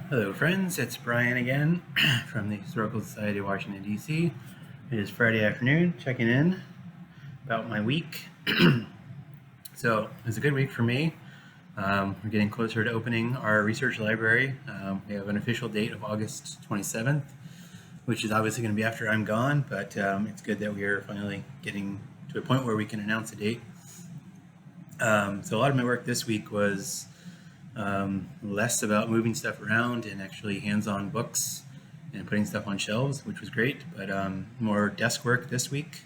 Hello friends, it's Brian again from the Historical Society of Washington, D.C. It is Friday afternoon, checking in about my week. So it was a good week for me. We're getting closer to opening our research library. We have an official date of August 27th, which is obviously going to be after I'm gone, but it's good that we are finally getting to a point where we can announce a date. So a lot of my work this week was less about moving stuff around and actually hands-on books and putting stuff on shelves, which was great, but more desk work this week.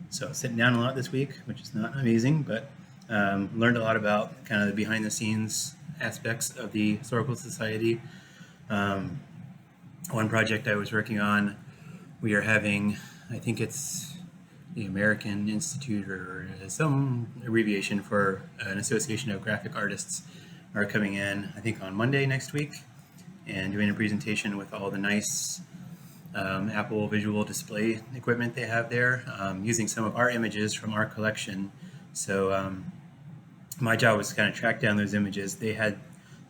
So sitting down a lot this week, which is not amazing, but learned a lot about kind of the behind-the-scenes aspects of the Historical Society. One project I was working on, we are having, I think it's the American Institute or some abbreviation for an association of graphic artists, are coming in, I think on Monday next week, and doing a presentation with all the nice Apple visual display equipment they have there, using some of our images from our collection. So my job was to kind of track down those images. They had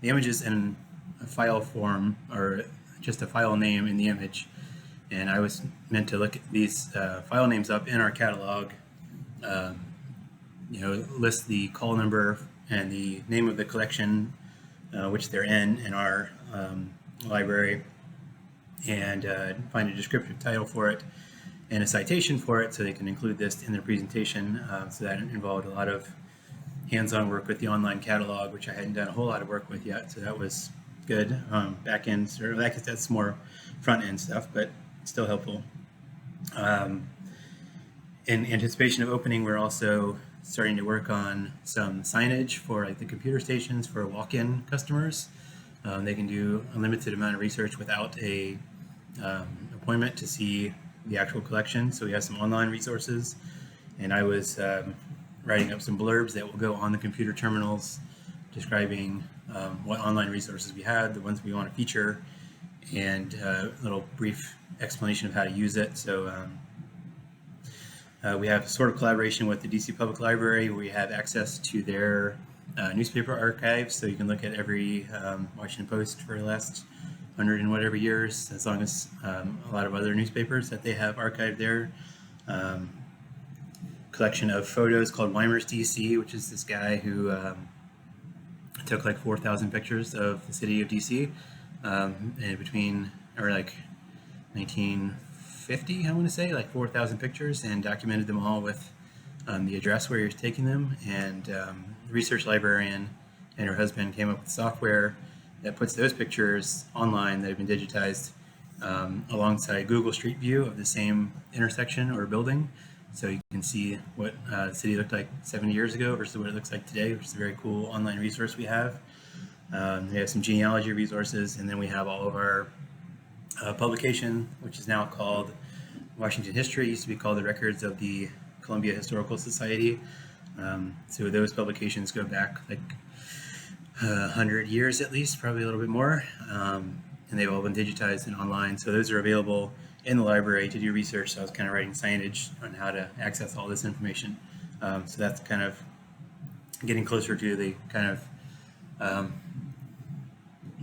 the images in a file form, or just a file name in the image, and I was meant to look at these file names up in our catalog, list the call number and the name of the collection which they're in our library, and find a descriptive title for it and a citation for it so they can include this in their presentation. So that involved a lot of hands-on work with the online catalog, which I hadn't done a whole lot of work with yet, so that was good. Back end, that's more front end stuff, but still helpful. In anticipation of opening, we're also starting to work on some signage for like the computer stations for walk-in customers. They can do a limited amount of research without a appointment to see the actual collection. So we have some online resources, and I was writing up some blurbs that will go on the computer terminals describing what online resources we had, the ones we want to feature, and a little brief explanation of how to use it. So we have a sort of collaboration with the DC Public Library where we have access to their newspaper archives, so you can look at every Washington Post for the last 100 and whatever years, as long as a lot of other newspapers that they have archived there. Collection of photos called Weimer's DC, which is this guy who took like 4,000 pictures of the city of DC between, or like 1950, I want to say, like 4,000 pictures, and documented them all with the address where he was taking them. And the research librarian and her husband came up with software that puts those pictures online that have been digitized alongside Google Street View of the same intersection or building. So you can see what the city looked like 70 years ago versus what it looks like today, which is a very cool online resource we have. We have some genealogy resources, and then we have all of our publication, which is now called Washington History. It used to be called the Records of the Columbia Historical Society. So those publications go back like 100 years at least, probably a little bit more, and they've all been digitized and online. So those are available in the library to do research. So I was kind of writing signage on how to access all this information. So that's kind of getting closer to the kind of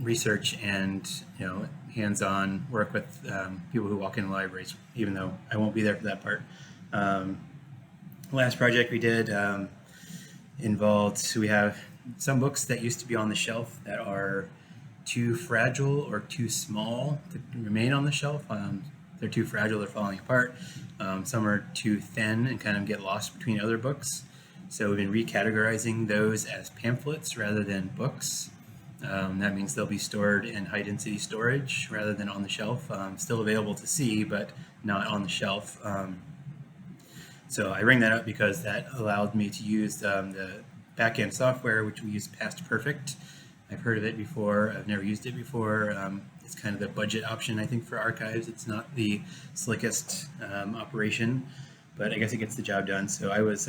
research and hands-on work with people who walk in libraries, even though I won't be there for that part. Last project we did involved, we have some books that used to be on the shelf that are too fragile or too small to remain on the shelf. They're too fragile, they're falling apart. Some are too thin and kind of get lost between other books. So we've been recategorizing those as pamphlets rather than books. That means they'll be stored in high density storage rather than on the shelf. Still available to see, but not on the shelf. So I bring that up because that allowed me to use the backend software, which we use Past Perfect. I've heard of it before. I've never used it before. It's kind of the budget option, I think, for archives. It's not the slickest operation, but I guess it gets the job done. So I was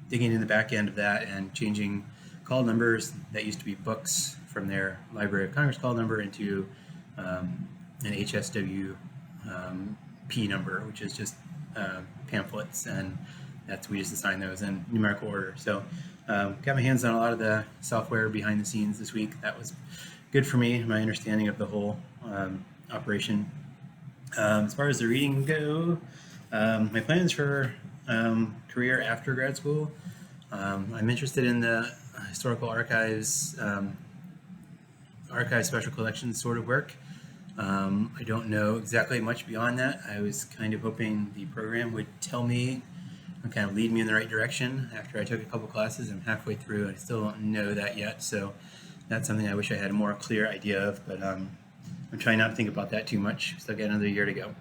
digging in the back end of that and changing call numbers that used to be books from their Library of Congress call number into an HSW P number, which is just pamphlets, and we just assign those in numerical order. So Got my hands on a lot of the software behind the scenes this week. That was good for me, my understanding of the whole operation. As far as the reading go, my plans for career after grad school, I'm interested in the historical archives, archive special collections sort of work. I don't know exactly much beyond that. I was kind of hoping the program would tell me and kind of lead me in the right direction after I took a couple classes. I'm halfway through and I still don't know that yet, so that's something I wish I had a more clear idea of, but I'm trying not to think about that too much. Still got another year to go.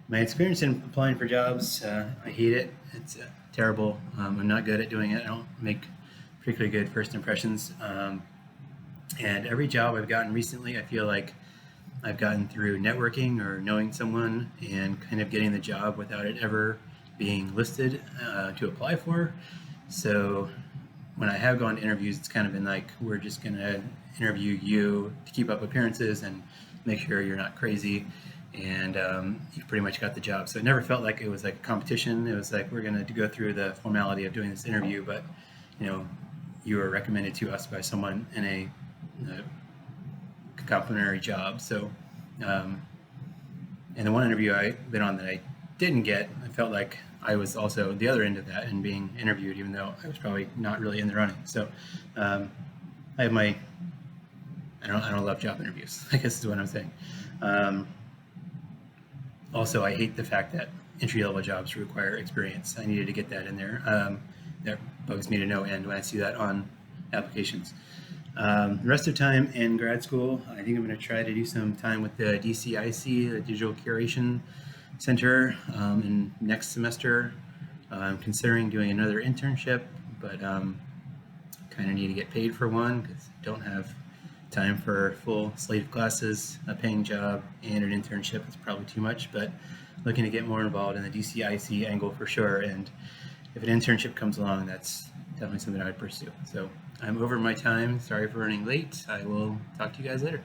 My experience in applying for jobs, I hate it. It's terrible. I'm not good at doing it. I don't make particularly good first impressions. And every job I've gotten recently, I feel like I've gotten through networking or knowing someone and kind of getting the job without it ever being listed to apply for. So when I have gone to interviews, it's kind of been like, we're just going to interview you to keep up appearances and make sure you're not crazy. And you pretty much got the job. So it never felt like it was like a competition. It was like, we're going to go through the formality of doing this interview, but you were recommended to us by someone in a complimentary job. So, and the one interview I've been on that I didn't get, I felt like I was also the other end of that and being interviewed, even though I was probably not really in the running. So, I have I don't love job interviews, I guess is what I'm saying. Also, I hate the fact that entry-level jobs require experience. I needed to get that in there. That bugs me to no end when I see that on applications. The rest of the time in grad school, I think I'm going to try to do some time with the DCIC, the Digital Curation Center, in next semester. I'm considering doing another internship, but kind of need to get paid for one because I don't have time for a full slate of classes. A paying job and an internship is probably too much, but looking to get more involved in the DCIC angle for sure. And if an internship comes along, that's definitely something I would pursue. So I'm over my time. Sorry for running late. I will talk to you guys later.